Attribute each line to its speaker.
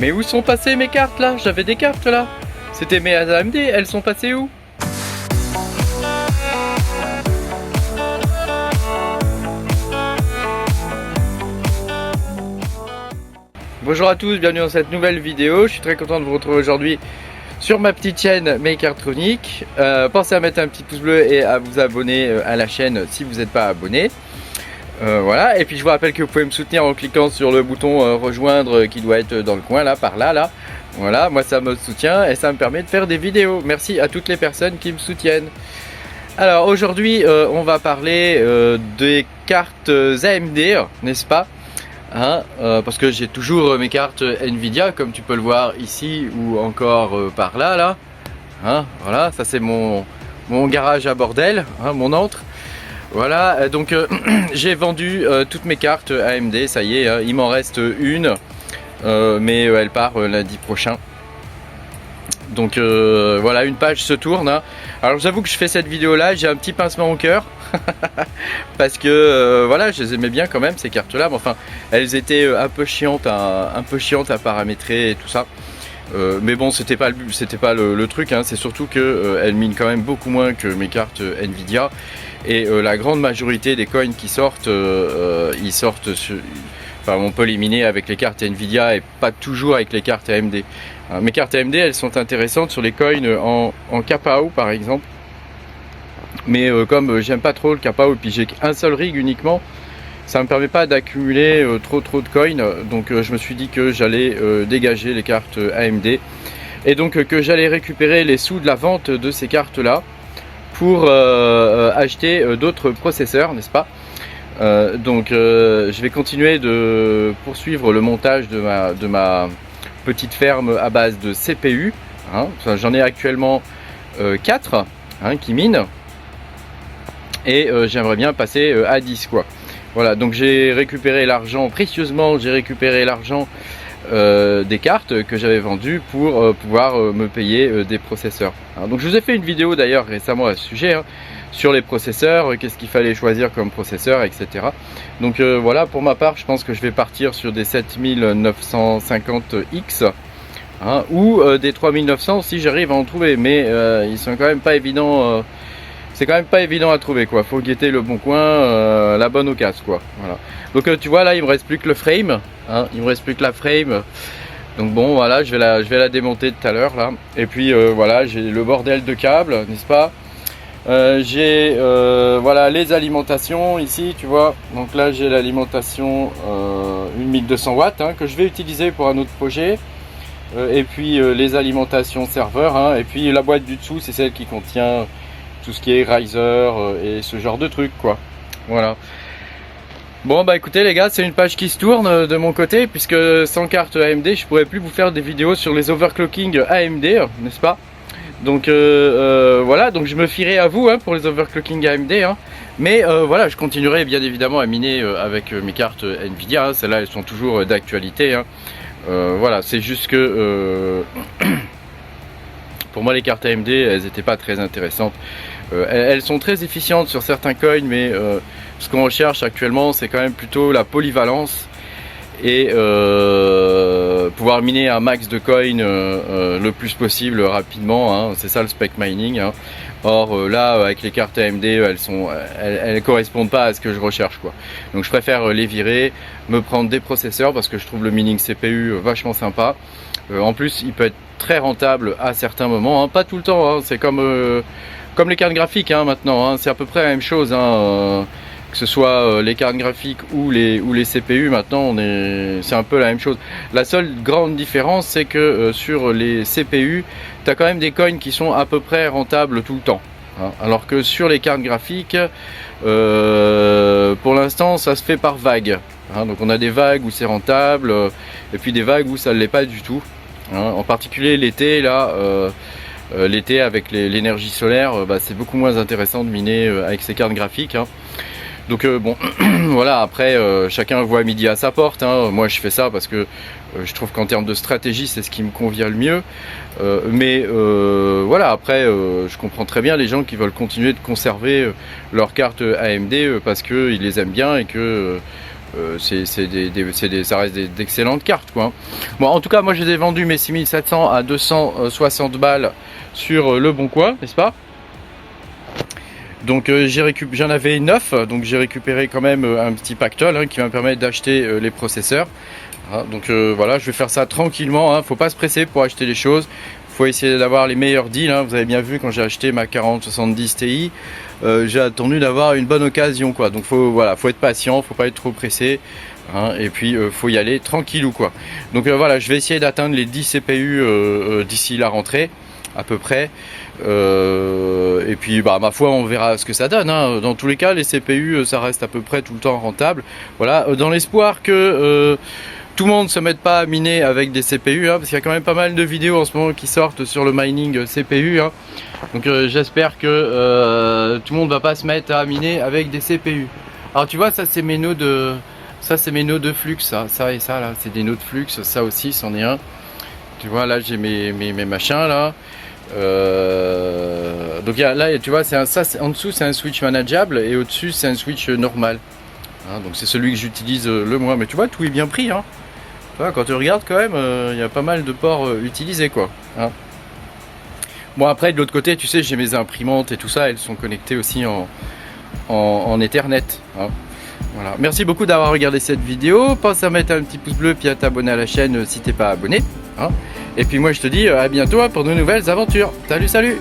Speaker 1: Mais où sont passées mes cartes là? J'avais des cartes là. C'était mes AMD, elles sont passées où? Bonjour à tous, bienvenue dans cette nouvelle vidéo. Je suis très content de vous retrouver aujourd'hui sur ma petite chaîne Makertronic. Pensez à mettre un petit pouce bleu et à vous abonner à la chaîne si vous n'êtes pas abonné. Voilà, et puis je vous rappelle que vous pouvez me soutenir en cliquant sur le bouton rejoindre qui doit être dans le coin là, par là, là. Voilà, moi ça me soutient et ça me permet de faire des vidéos. Merci à toutes les personnes qui me soutiennent. Alors aujourd'hui on va parler des cartes AMD, n'est-ce pas? Parce que j'ai toujours mes cartes Nvidia, comme tu peux le voir ici ou encore par là, là. Voilà, ça c'est mon garage à bordel, mon antre. Voilà, donc j'ai vendu toutes mes cartes AMD, ça y est, il m'en reste une, mais elle part lundi prochain. Donc voilà, une page se tourne. Alors j'avoue que je fais cette vidéo là, j'ai un petit pincement au cœur. Parce que voilà, je les aimais bien quand même ces cartes là, mais enfin elles étaient un peu chiantes à paramétrer et tout ça. Mais bon, c'était pas le truc, c'est surtout que elles minent quand même beaucoup moins que mes cartes Nvidia. Et la grande majorité des coins qui sortent, ils sortent enfin, on peut les miner avec les cartes Nvidia et pas toujours avec les cartes AMD. Mes cartes AMD, elles sont intéressantes sur les coins en KPAO par exemple. Mais comme j'aime pas trop le KPAO et puis j'ai un seul rig uniquement, ça me permet pas d'accumuler trop de coins. Donc je me suis dit que j'allais dégager les cartes AMD et donc que j'allais récupérer les sous de la vente de ces cartes là pour acheter d'autres processeurs, n'est-ce pas? Donc je vais continuer de poursuivre le montage de ma petite ferme à base de CPU. J'en ai actuellement 4 qui minent. Et j'aimerais bien passer à 10 quoi. Voilà, donc j'ai récupéré l'argent précieusement, j'ai récupéré l'argent des cartes que j'avais vendues pour pouvoir me payer des processeurs. Donc je vous ai fait une vidéo d'ailleurs récemment à ce sujet, sur les processeurs, qu'est-ce qu'il fallait choisir comme processeur, etc. Donc voilà, pour ma part, je pense que je vais partir sur des 7950X ou des 3900 si j'arrive à en trouver, mais ils sont quand même pas évidents. C'est quand même pas évident à trouver quoi, faut guetter le bon coin, la bonne occasion quoi. Voilà. Donc tu vois là il me reste plus que le frame, il me reste plus que la frame. Donc bon voilà, je vais la démonter tout à l'heure là. Et puis voilà, j'ai le bordel de câbles, n'est-ce pas? J'ai voilà les alimentations ici, tu vois. Donc là j'ai l'alimentation une 1200 watts que je vais utiliser pour un autre projet. Et puis les alimentations serveurs, et puis la boîte du dessous c'est celle qui contient tout ce qui est riser et ce genre de trucs quoi. Voilà. Bon bah écoutez les gars, c'est une page qui se tourne de mon côté, puisque sans carte AMD je pourrais plus vous faire des vidéos sur les overclocking AMD, n'est-ce pas? Donc voilà, donc je me fierai à vous pour les overclocking AMD, mais voilà, je continuerai bien évidemment à miner avec mes cartes Nvidia, celles-là elles sont toujours d'actualité, voilà, c'est juste que pour moi les cartes AMD elles n'étaient pas très intéressantes. Elles sont très efficientes sur certains coins, mais ce qu'on recherche actuellement c'est quand même plutôt la polyvalence et pouvoir miner un max de coins le plus possible rapidement, c'est ça le spec mining. Or là avec les cartes AMD elles correspondent pas à ce que je recherche quoi. Donc je préfère les virer, me prendre des processeurs parce que je trouve le mining CPU vachement sympa. En plus il peut être très rentable à certains moments, pas tout le temps, c'est comme les cartes graphiques maintenant, c'est à peu près la même chose, que ce soit les cartes graphiques ou les CPU maintenant, c'est un peu la même chose. La seule grande différence c'est que sur les CPU tu as quand même des coins qui sont à peu près rentables tout le temps, alors que sur les cartes graphiques pour l'instant ça se fait par vague, donc on a des vagues où c'est rentable et puis des vagues où ça ne l'est pas du tout, en particulier l'été là. L'été avec l'énergie solaire, c'est beaucoup moins intéressant de miner avec ces cartes graphiques. Donc bon, voilà, après chacun voit midi à sa porte. Moi je fais ça parce que je trouve qu'en termes de stratégie c'est ce qui me convient le mieux. Mais voilà, après je comprends très bien les gens qui veulent continuer de conserver leurs cartes AMD parce qu'ils les aiment bien et que ça reste d'excellentes cartes, quoi. Bon, en tout cas, moi je les ai vendus mes 6700 à 260 balles sur le Bon Coin, n'est-ce pas? Donc j'en avais 9, donc j'ai récupéré quand même un petit pactole, hein, qui va me permettre d'acheter les processeurs. Hein, donc voilà, je vais faire ça tranquillement, hein, faut pas se presser pour acheter les choses. Faut essayer d'avoir les meilleurs deals, hein. Vous avez bien vu quand j'ai acheté ma 4070 Ti, j'ai attendu d'avoir une bonne occasion, quoi. Donc faut être patient, faut pas être trop pressé, hein, et puis faut y aller tranquille ou quoi. Donc voilà, je vais essayer d'atteindre les 10 CPU d'ici la rentrée à peu près, et puis bah ma foi on verra ce que ça donne, hein. Dans tous les cas les CPU ça reste à peu près tout le temps rentable, voilà, dans l'espoir que tout le monde ne se mette pas à miner avec des CPU, hein, parce qu'il y a quand même pas mal de vidéos en ce moment qui sortent sur le mining CPU, hein. Donc j'espère que tout le monde va pas se mettre à miner avec des CPU. Alors tu vois, ça c'est mes nœuds de flux, ça et ça là, c'est des nœuds de flux, ça aussi c'en est un. Tu vois là j'ai mes machins là. Donc là tu vois, en dessous c'est un switch manageable et au-dessus c'est un switch normal. Hein, donc c'est celui que j'utilise le moins, mais tu vois tout est bien pris, hein. Tu vois, quand tu regardes quand même, il y a pas mal de ports utilisés, quoi, hein. Bon après de l'autre côté tu sais j'ai mes imprimantes et tout ça, elles sont connectées aussi en Ethernet, hein. Voilà. Merci beaucoup d'avoir regardé cette vidéo, pense à mettre un petit pouce bleu puis à t'abonner à la chaîne si t'es pas abonné, hein. Et puis moi je te dis à bientôt pour de nouvelles aventures. Salut salut.